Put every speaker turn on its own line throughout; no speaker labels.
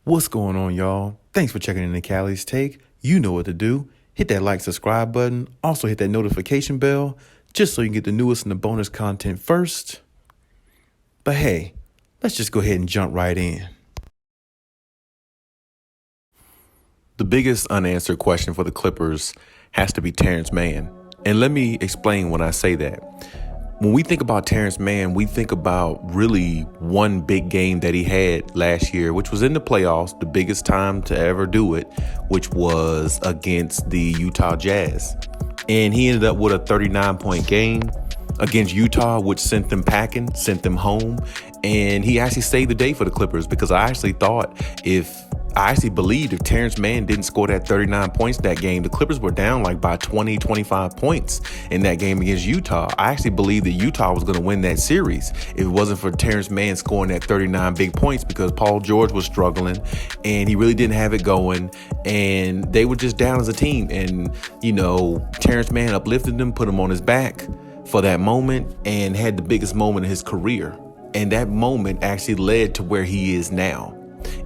What's going on, y'all? Thanks for checking in the Khaliis Take. You know what to do. Hit that like, subscribe button. Also hit that notification bell just so you can get the newest and the bonus content first. But hey, let's just go ahead and jump right in. The biggest unanswered question for the Clippers has to be Terance Mann. And let me explain when I say that. When we think about Terance Mann, we think about really one big game that he had last year, which was in the playoffs, the biggest time to ever do it, which was against the Utah Jazz. And he ended up with a 39-point game against Utah, which sent them packing, sent them home. And he actually saved the day for the Clippers because I actually believed if Terance Mann didn't score that 39 points that game, the Clippers were down like by 20, 25 points in that game against Utah. I actually believed that Utah was going to win that series if it wasn't for Terance Mann scoring that 39 big points because Paul George was struggling and he really didn't have it going and they were just down as a team. And, Terance Mann uplifted them, put him on his back for that moment and had the biggest moment of his career. And that moment actually led to where he is now.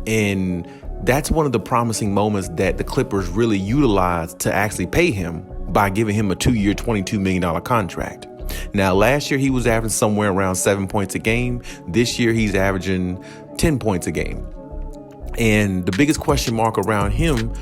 And that's one of the promising moments that the Clippers really utilized to actually pay him by giving him a 2-year, $22 million contract. Now, last year he was averaging somewhere around 7 points a game. This year he's averaging 10 points a game. And the biggest question mark around him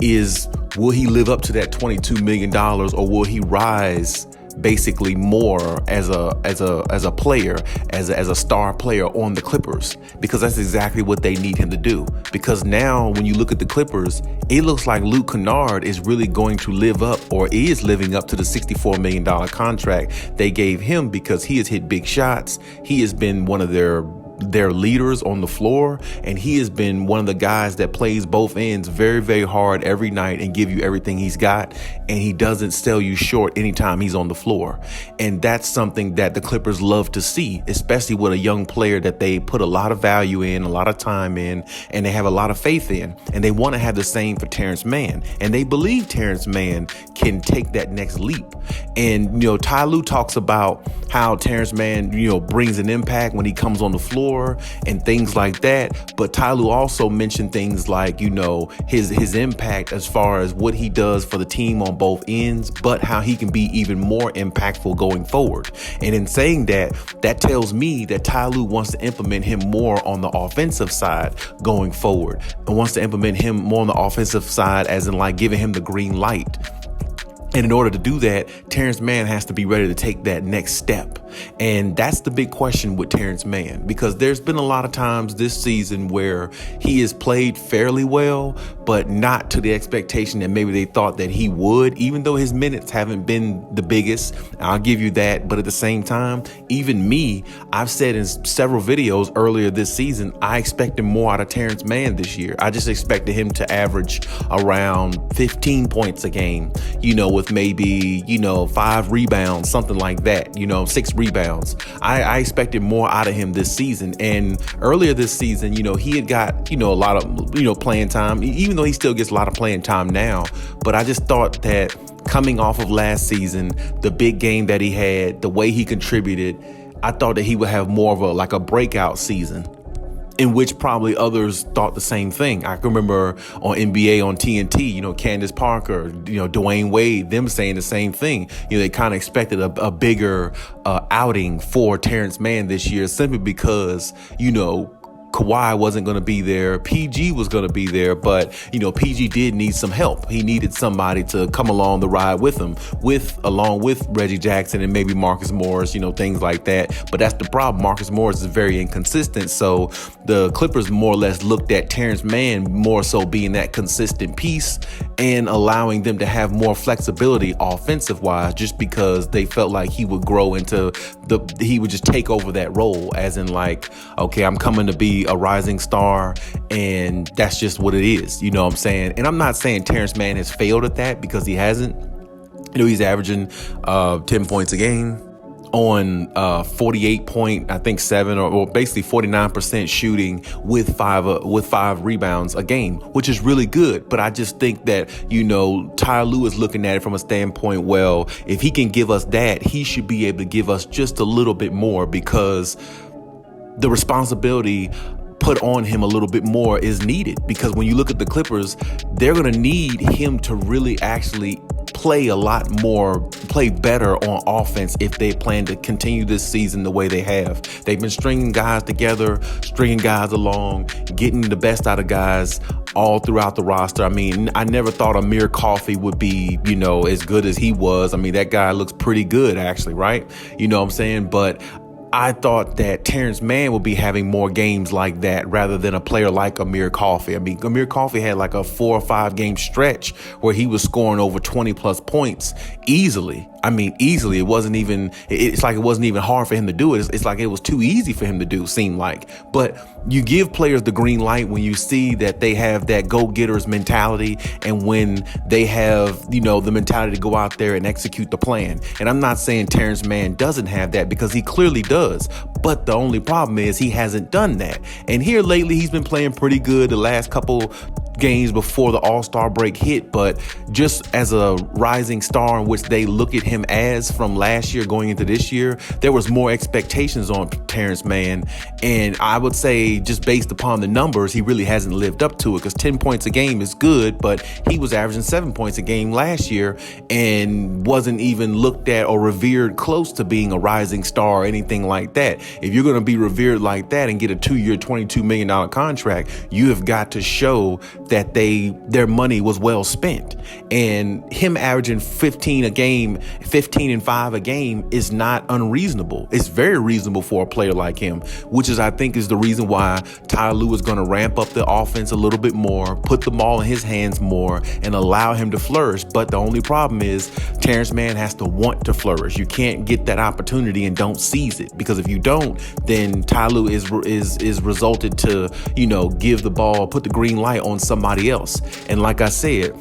is, will he live up to that $22 million or will he rise basically more as a player, as a star player on the Clippers? Because that's exactly what they need him to do. Because now when you look at the Clippers, it looks like Kennard is really going to live up or is living up to the $64 million contract they gave him because he has hit big shots. He has been one of their leaders on the floor, and he has been one of the guys that plays both ends very, very hard every night and give you everything he's got, and he doesn't sell you short anytime he's on the floor. And that's something that the Clippers love to see, especially with a young player that they put a lot of value in, a lot of time in, and they have a lot of faith in, and they want to have the same for Terance Mann, and they believe Terance Mann can take that next leap. And Ty Lue talks about how Terance Mann brings an impact when he comes on the floor and things like that. But Ty Lue also mentioned things like, his impact as far as what he does for the team on both ends, but how he can be even more impactful going forward. And in saying that, that tells me that Ty Lue wants to implement him more on the offensive side going forward and wants to implement him more on the offensive side as in like giving him the green light. And in order to do that, Terance Mann has to be ready to take that next step. And that's the big question with Terance Mann, because there's been a lot of times this season where he has played fairly well, but not to the expectation that maybe they thought that he would, even though his minutes haven't been the biggest. I'll give you that. But at the same time, even me, I've said in several videos earlier this season, I expected more out of Terance Mann this year. I just expected him to average around 15 points a game, with maybe, 5 rebounds, something like that, 6 rebounds. I expected more out of him this season. And earlier this season, he had got, a lot of, playing time, even though he still gets a lot of playing time now. But I just thought that coming off of last season, the big game that he had, the way he contributed, I thought that he would have more of a breakout season, in which probably others thought the same thing. I can remember on NBA on TNT, Candace Parker, Dwayne Wade, them saying the same thing. They kind of expected a bigger outing for Terance Mann this year simply because, Kawhi wasn't going to be there. PG was going to be there, but PG did need some help. He needed somebody to come along the ride with him, along with Reggie Jackson and maybe Marcus Morris, things like that. But that's the problem. Marcus Morris is very inconsistent. So the Clippers more or less looked at Terance Mann more so being that consistent piece and allowing them to have more flexibility offensive wise, just because they felt like he would grow into he would just take over that role, as in like, okay, I'm coming to be a rising star, and that's just what it is. You know what I'm saying? And I'm not saying Terance Mann has failed at that, because he hasn't. He's averaging 10 points a game on 48.7 or basically 49% shooting with five rebounds a game, which is really good. But I just think that, Ty Lue is looking at it from a standpoint, well, if he can give us that, he should be able to give us just a little bit more, because the responsibility put on him a little bit more is needed, because when you look at the Clippers, they're going to need him to really actually play better on offense if they plan to continue this season the way they have. They've been stringing guys together, stringing guys along, getting the best out of guys all throughout the roster. I mean, I never thought Amir Coffey would be, as good as he was. I mean, that guy looks pretty good, actually, right? You know what I'm saying? But I thought that Terance Mann would be having more games like that rather than a player like Amir Coffey. I mean, Amir Coffey had like a 4 or 5 game stretch where he was scoring over 20 plus points easily. I mean, easily. It's like it wasn't even hard for him to do it. It's like it was too easy for him to do, seemed like. But you give players the green light when you see that they have that go-getters mentality, and when they have, the mentality to go out there and execute the plan. And I'm not saying Terance Mann doesn't have that, because he clearly does. But the only problem is he hasn't done that. And here lately, he's been playing pretty good the last couple games before the All-Star break hit, but just as a rising star in which they look at him as from last year going into this year, there was more expectations on Terance Mann, and I would say just based upon the numbers, he really hasn't lived up to it, because 10 points a game is good, but he was averaging 7 points a game last year and wasn't even looked at or revered close to being a rising star or anything like that. If you're going to be revered like that and get a 2-year, $22 million contract, you have got to show that their money was well spent. And him averaging 15 and 5 a game is not unreasonable. It's very reasonable for a player like him, which is, I think, is the reason why Ty Lue is going to ramp up the offense a little bit more, put the ball in his hands more, and allow him to flourish. But the only problem is Terance Mann has to want to flourish. You can't get that opportunity and don't seize it, because if you don't, then Ty Lue is resulted to, give the ball, put the green light on somebody else. And like I said,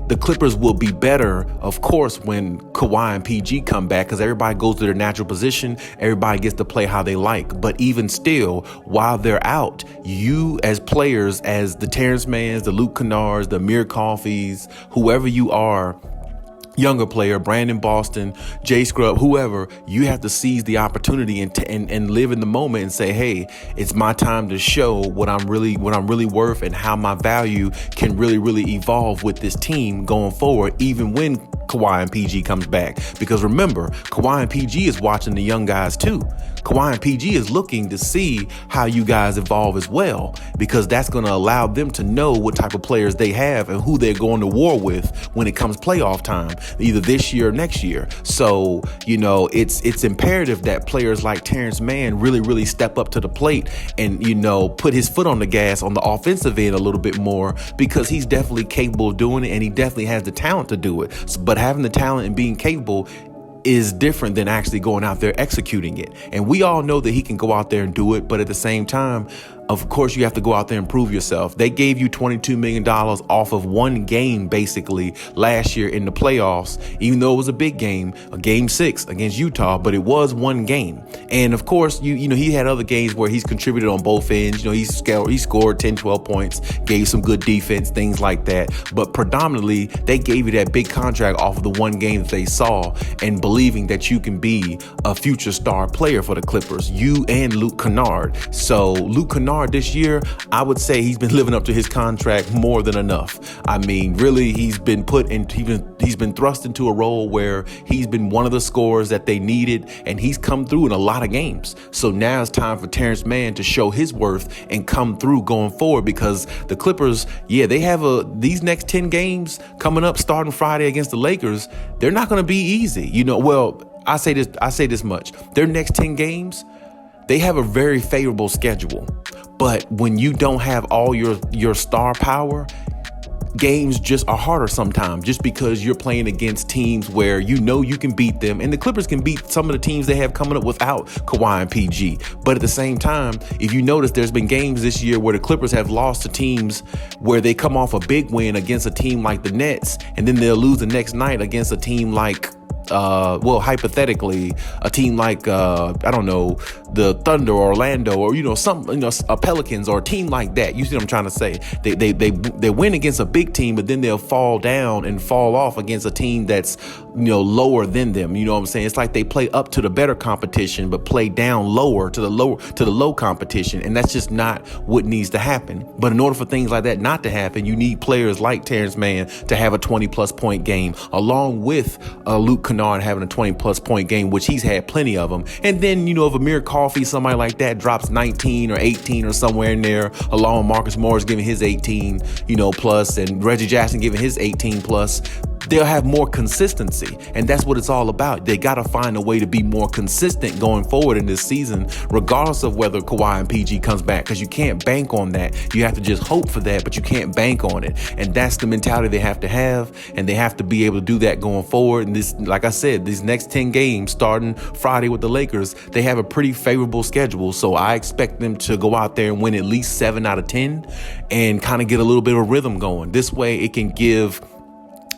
the Clippers will be better, of course, when Kawhi and PG come back, because everybody goes to their natural position. Everybody gets to play how they like. But even still, while they're out, you as players, as the Terance Manns, the Luke Kennards, the Amir Coffeys, whoever you are, younger player, Brandon Boston, Jay Scrubb, whoever, you have to seize the opportunity and live in the moment and say, hey, it's my time to show what I'm really worth and how my value can really evolve with this team going forward, even when Kawhi and PG comes back. Because remember, Kawhi and PG is watching the young guys too. Kawhi and PG is looking to see how you guys evolve as well, because that's going to allow them to know what type of players they have and who they're going to war with when it comes playoff time, either this year or next year. So, it's imperative that players like Terance Mann really step up to the plate and, put his foot on the gas on the offensive end a little bit more, because he's definitely capable of doing it, and he definitely has the talent to do it. But having the talent and being capable is different than actually going out there executing it. And we all know that he can go out there and do it, but at the same time, of course, you have to go out there and prove yourself. They gave you $22 million off of one game, basically, last year in the playoffs, even though it was a big game, a game 6 against Utah, but it was one game. And of course, he had other games where he's contributed on both ends. He scored 10, 12 points, gave some good defense, things like that. But predominantly, they gave you that big contract off of the one game that they saw, and believing that you can be a future star player for the Clippers, you and Luke Kennard. So Luke Kennard this year, I would say he's been living up to his contract more than enough. I mean, really, he's been thrust into a role where he's been one of the scorers that they needed, and he's come through in a lot of games. So now it's time for Terance Mann to show his worth and come through going forward, because the Clippers, they have these next 10 games coming up starting Friday against the Lakers. They're not going to be easy. I say this much. Their next 10 games, they have a very favorable schedule. But when you don't have all your star power, games just are harder sometimes, just because you're playing against teams where you can beat them. And the Clippers can beat some of the teams they have coming up without Kawhi and PG. But at the same time, if you notice, there's been games this year where the Clippers have lost to teams where they come off a big win against a team like the Nets, and then they'll lose the next night against a team like hypothetically, a team like, I don't know, the Thunder or Orlando or, a Pelicans or a team like that. You see what I'm trying to say? They win against a big team, but then they'll fall down and fall off against a team that's, lower than them. You know what I'm saying? It's like they play up to the better competition, but play down lower to the low competition. And that's just not what needs to happen. But in order for things like that not to happen, you need players like Terance Mann to have a 20+ point game, along with Luke Kennard having a 20+ point game, which he's had plenty of them. And then, if Amir Coffey, somebody like that, drops 19 or 18 or somewhere in there, along with Marcus Morris giving his 18, plus, and Reggie Jackson giving his 18 plus, they'll have more consistency. And that's what it's all about. They got to find a way to be more consistent going forward in this season, regardless of whether Kawhi and PG comes back, because you can't bank on that. You have to just hope for that, but you can't bank on it. And that's the mentality they have to have, and they have to be able to do that going forward. And this, like I said, these next 10 games starting Friday with the Lakers, they have a pretty favorable schedule. So I expect them to go out there and win at least 7 out of 10 and kind of get a little bit of rhythm going. This way it can give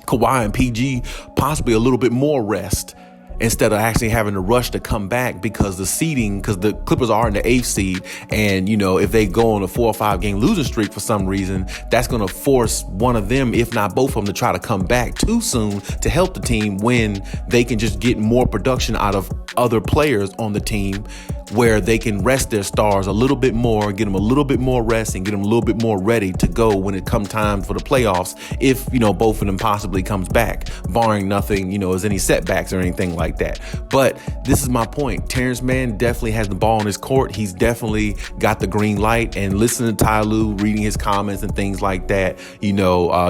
Kawhi and PG possibly a little bit more rest instead of actually having to rush to come back, because the Clippers are in the 8th seed. And, if they go on a 4 or 5 game losing streak for some reason, that's going to force one of them, if not both of them, to try to come back too soon to help the team, when they can just get more production out of other players on the team, where they can rest their stars a little bit more, get them a little bit more rest, and get them a little bit more ready to go when it comes time for the playoffs, if, both of them possibly comes back, barring nothing, as any setbacks or anything like that. But this is my point. Terance Mann definitely has the ball in his court. He's definitely got the green light, and listening to Ty Lue, reading his comments and things like that, you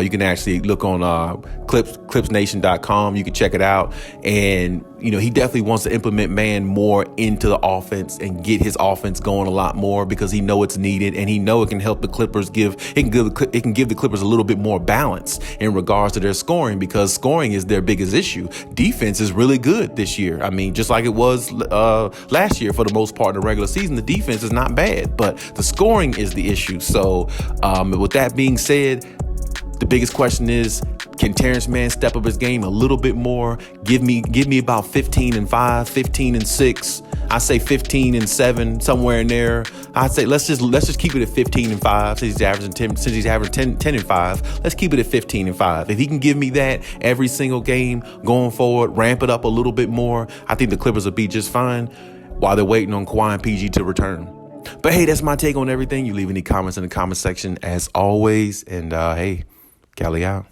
can actually look on clipsnation.com. You can check it out. And, he definitely wants to implement Mann more into the offense and get his offense going a lot more, because he know it's needed, and he know it can help the Clippers give the Clippers a little bit more balance in regards to their scoring, because scoring is their biggest issue. Defense is really good this year. I mean, just like it was last year for the most part in the regular season, the defense is not bad, but the scoring is the issue. So with that being said, the biggest question is, can Terance Mann step up his game a little bit more? Give me about 15-5, 15-6. I say 15-7, somewhere in there. I'd say let's just keep it at 15-5 since he's averaging 10-5. Let's keep it at 15-5. If he can give me that every single game going forward, ramp it up a little bit more, I think the Clippers will be just fine while they're waiting on Kawhi and PG to return. But hey, that's my take on everything. You leave any comments in the comment section as always. And hey, Cali out.